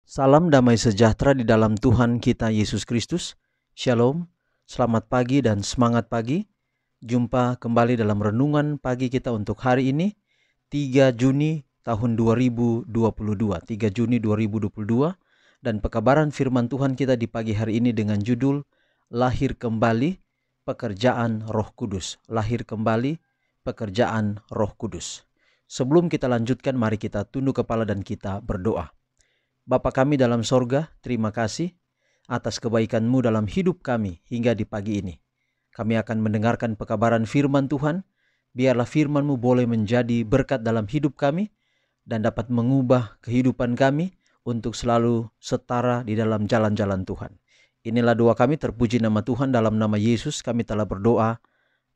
Salam damai sejahtera di dalam Tuhan kita Yesus Kristus. Shalom, selamat pagi dan semangat pagi. Jumpa kembali dalam renungan pagi kita untuk hari ini, 3 Juni tahun 2022. 3 Juni 2022. Dan pekabaran firman Tuhan kita di pagi hari ini dengan judul Lahir Kembali, Pekerjaan Roh Kudus. Lahir Kembali, Pekerjaan Roh Kudus. Sebelum kita lanjutkan, mari kita tunduk kepala dan kita berdoa. Bapa kami dalam sorga, terima kasih atas kebaikan-Mu dalam hidup kami hingga di pagi ini. Kami akan mendengarkan pekabaran firman Tuhan. Biarlah firman-Mu boleh menjadi berkat dalam hidup kami dan dapat mengubah kehidupan kami untuk selalu setara di dalam jalan-jalan Tuhan. Inilah doa kami, terpuji nama Tuhan, dalam nama Yesus kami telah berdoa.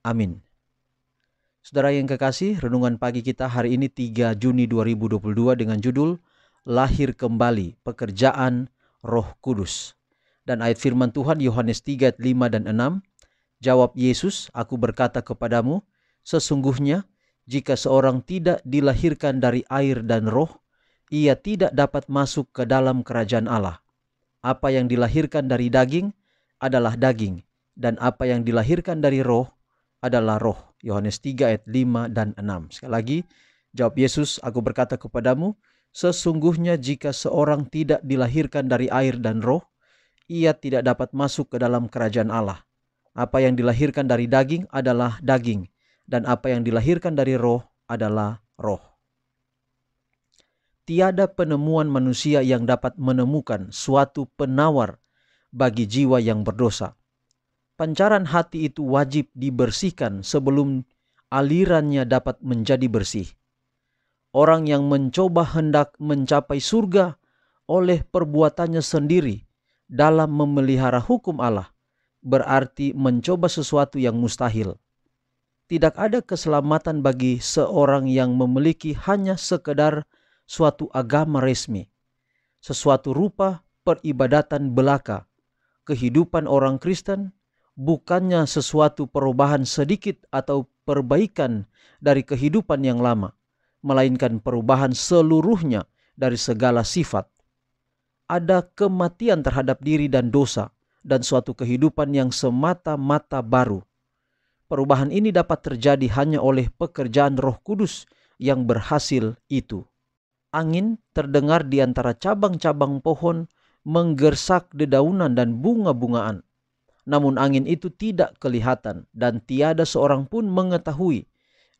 Amin. Saudara yang kekasih, renungan pagi kita hari ini 3 Juni 2022 dengan judul Lahir Kembali, Pekerjaan Roh Kudus. Dan ayat firman Tuhan Yohanes 3 ayat 5 dan 6. Jawab Yesus, aku berkata kepadamu, sesungguhnya jika seorang tidak dilahirkan dari air dan roh, ia tidak dapat masuk ke dalam kerajaan Allah. Apa yang dilahirkan dari daging adalah daging, dan apa yang dilahirkan dari roh adalah roh. Yohanes 3 ayat 5 dan 6. Sekali lagi, jawab Yesus, aku berkata kepadamu, sesungguhnya jika seorang tidak dilahirkan dari air dan roh, ia tidak dapat masuk ke dalam kerajaan Allah. Apa yang dilahirkan dari daging adalah daging, dan apa yang dilahirkan dari roh adalah roh. Tiada penemuan manusia yang dapat menemukan suatu penawar bagi jiwa yang berdosa. Pancaran hati itu wajib dibersihkan sebelum alirannya dapat menjadi bersih. Orang yang mencoba hendak mencapai surga oleh perbuatannya sendiri dalam memelihara hukum Allah berarti mencoba sesuatu yang mustahil. Tidak ada keselamatan bagi seorang yang memiliki hanya sekedar suatu agama resmi, sesuatu rupa peribadatan belaka. Kehidupan orang Kristen bukannya sesuatu perubahan sedikit atau perbaikan dari kehidupan yang lama, melainkan perubahan seluruhnya dari segala sifat. Ada kematian terhadap diri dan dosa, dan suatu kehidupan yang semata-mata baru. Perubahan ini dapat terjadi hanya oleh pekerjaan Roh Kudus yang berhasil itu. Angin terdengar di antara cabang-cabang pohon menggersak dedaunan dan bunga-bungaan. Namun angin itu tidak kelihatan dan tiada seorang pun mengetahui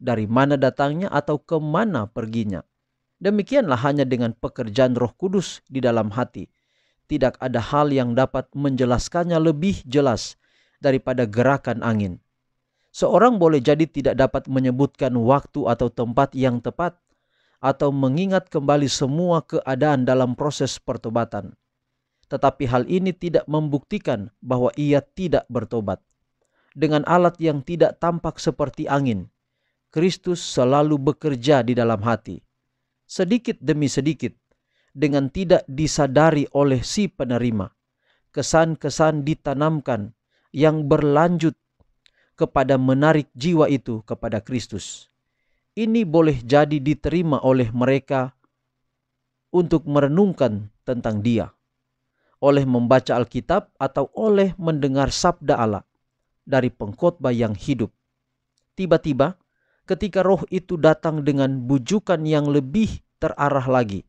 dari mana datangnya atau kemana perginya. Demikianlah hanya dengan pekerjaan Roh Kudus di dalam hati. Tidak ada hal yang dapat menjelaskannya lebih jelas daripada gerakan angin. Seorang boleh jadi tidak dapat menyebutkan waktu atau tempat yang tepat, atau mengingat kembali semua keadaan dalam proses pertobatan. Tetapi hal ini tidak membuktikan bahwa ia tidak bertobat. Dengan alat yang tidak tampak seperti angin, Kristus selalu bekerja di dalam hati. Sedikit demi sedikit, dengan tidak disadari oleh si penerima, kesan-kesan ditanamkan yang berlanjut kepada menarik jiwa itu kepada Kristus. Ini boleh jadi diterima oleh mereka untuk merenungkan tentang Dia, oleh membaca Alkitab atau oleh mendengar sabda Allah dari pengkhotbah yang hidup. Tiba-tiba, ketika roh itu datang dengan bujukan yang lebih terarah lagi,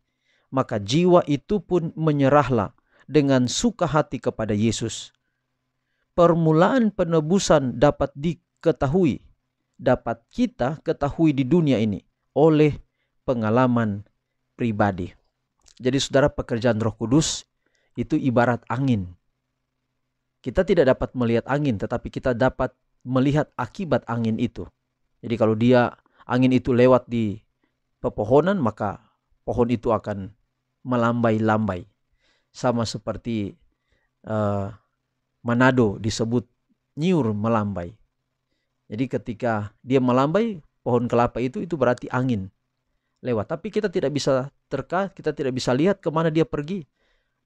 maka jiwa itu pun menyerahlah dengan suka hati kepada Yesus. Permulaan penebusan dapat kita ketahui di dunia ini oleh pengalaman pribadi. Jadi saudara, pekerjaan Roh Kudus itu ibarat angin. Kita tidak dapat melihat angin, tetapi kita dapat melihat akibat angin itu. Jadi kalau angin itu lewat di pepohonan, maka pohon itu akan melambai-lambai. Sama seperti Manado disebut nyiur melambai. Jadi ketika dia melambai, pohon kelapa itu berarti angin lewat. Tapi kita tidak bisa kita tidak bisa lihat kemana dia pergi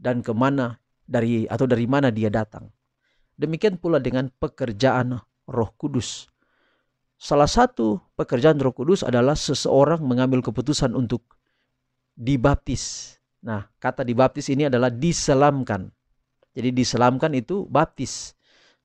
dan dari mana dia datang. Demikian pula dengan pekerjaan Roh Kudus. Salah satu pekerjaan Roh Kudus adalah seseorang mengambil keputusan untuk dibaptis Nah, kata dibaptis ini adalah diselamkan. Jadi diselamkan itu baptis.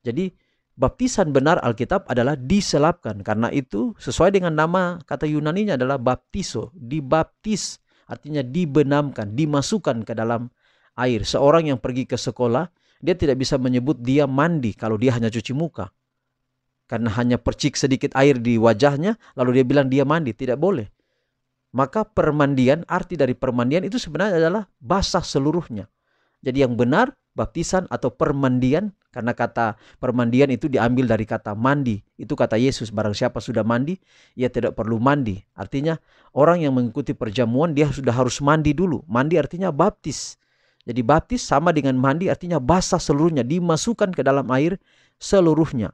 Jadi baptisan benar Alkitab adalah diselamkan. Karena itu sesuai dengan nama kata Yunaninya adalah baptiso. Dibaptis artinya dibenamkan, dimasukkan ke dalam air. Seorang yang pergi ke sekolah, dia tidak bisa menyebut dia mandi kalau dia hanya cuci muka. Karena hanya percik sedikit air di wajahnya, lalu dia bilang dia mandi. Tidak boleh. Maka permandian, arti dari permandian itu sebenarnya adalah basah seluruhnya. Jadi yang benar, baptisan atau permandian, karena kata permandian itu diambil dari kata mandi. Itu kata Yesus, barang siapa sudah mandi, ia tidak perlu mandi. Artinya orang yang mengikuti perjamuan, dia sudah harus mandi dulu. Mandi artinya baptis. Jadi baptis sama dengan mandi artinya basah seluruhnya, dimasukkan ke dalam air seluruhnya.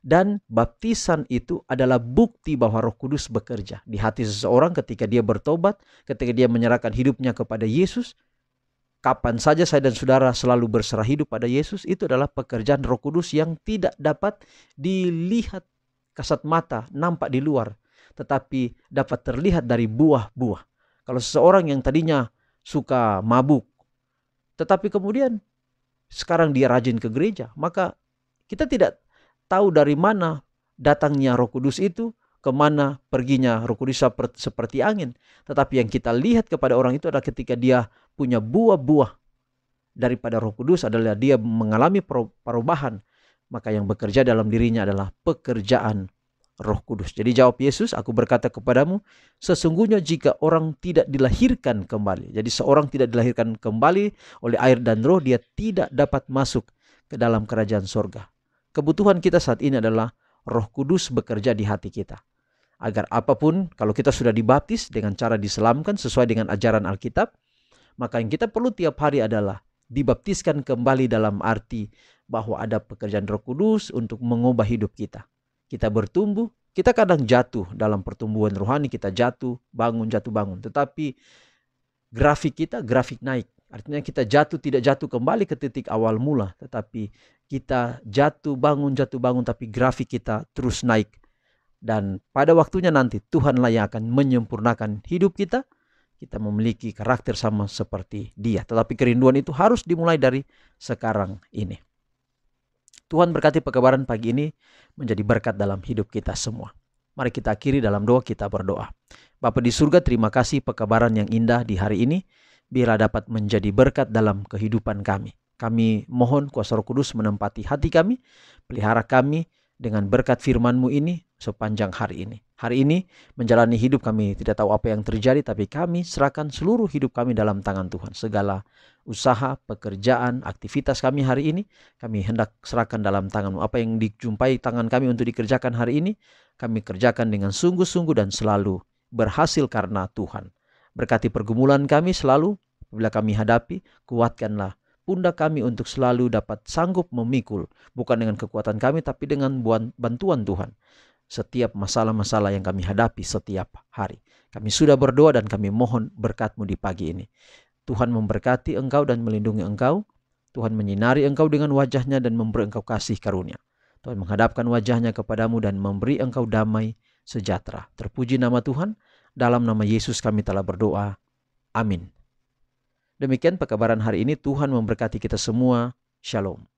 Dan baptisan itu adalah bukti bahwa Roh Kudus bekerja di hati seseorang ketika dia bertobat, ketika dia menyerahkan hidupnya kepada Yesus. Kapan saja saya dan saudara selalu berserah hidup pada Yesus, itu adalah pekerjaan Roh Kudus yang tidak dapat dilihat kasat mata, nampak di luar, tetapi dapat terlihat dari buah-buah. Kalau seseorang yang tadinya suka mabuk, tetapi kemudian sekarang dia rajin ke gereja, maka kita tidak tahu dari mana datangnya Roh Kudus itu, kemana perginya Roh Kudus seperti angin. Tetapi yang kita lihat kepada orang itu adalah ketika dia punya buah-buah daripada Roh Kudus, adalah dia mengalami perubahan. Maka yang bekerja dalam dirinya adalah pekerjaan Roh Kudus. Jadi jawab Yesus, aku berkata kepadamu, sesungguhnya jika orang tidak dilahirkan kembali. Jadi seorang tidak dilahirkan kembali oleh air dan roh, dia tidak dapat masuk ke dalam kerajaan sorga. Kebutuhan kita saat ini adalah Roh Kudus bekerja di hati kita. Agar apapun, kalau kita sudah dibaptis dengan cara diselamkan sesuai dengan ajaran Alkitab, maka yang kita perlu tiap hari adalah dibaptiskan kembali, dalam arti bahwa ada pekerjaan Roh Kudus untuk mengubah hidup kita. Kita bertumbuh, kita kadang jatuh dalam pertumbuhan rohani, kita jatuh bangun. Tetapi grafik kita grafik naik. Artinya kita tidak jatuh kembali ke titik awal mula, tetapi kita jatuh bangun, tapi grafik kita terus naik. Dan pada waktunya nanti Tuhanlah yang akan menyempurnakan hidup kita. Kita memiliki karakter sama seperti Dia. Tetapi kerinduan itu harus dimulai dari sekarang ini. Tuhan berkati pekabaran pagi ini menjadi berkat dalam hidup kita semua. Mari kita akhiri dalam doa, kita berdoa. Bapa di surga, terima kasih pekabaran yang indah di hari ini. Biarlah dapat menjadi berkat dalam kehidupan kami. Kami mohon kuasa Roh Kudus menempati hati kami, pelihara kami dengan berkat firman-Mu ini sepanjang hari ini. Hari ini menjalani hidup kami tidak tahu apa yang terjadi, tapi kami serahkan seluruh hidup kami dalam tangan Tuhan. Segala usaha, pekerjaan, aktivitas kami hari ini, kami hendak serahkan dalam tangan-Mu. Apa yang dijumpai tangan kami untuk dikerjakan hari ini, kami kerjakan dengan sungguh-sungguh dan selalu berhasil karena Tuhan. Berkati pergumulan kami selalu, bila kami hadapi, kuatkanlah pundak kami untuk selalu dapat sanggup memikul, bukan dengan kekuatan kami, tapi dengan bantuan Tuhan. Setiap masalah-masalah yang kami hadapi setiap hari. Kami sudah berdoa dan kami mohon berkat-Mu di pagi ini. Tuhan memberkati engkau dan melindungi engkau. Tuhan menyinari engkau dengan wajah-Nya dan memberi engkau kasih karunia. Tuhan menghadapkan wajah-Nya kepadamu dan memberi engkau damai sejahtera. Terpuji nama Tuhan. Dalam nama Yesus kami telah berdoa. Amin. Demikian pekabaran hari ini. Tuhan memberkati kita semua. Shalom.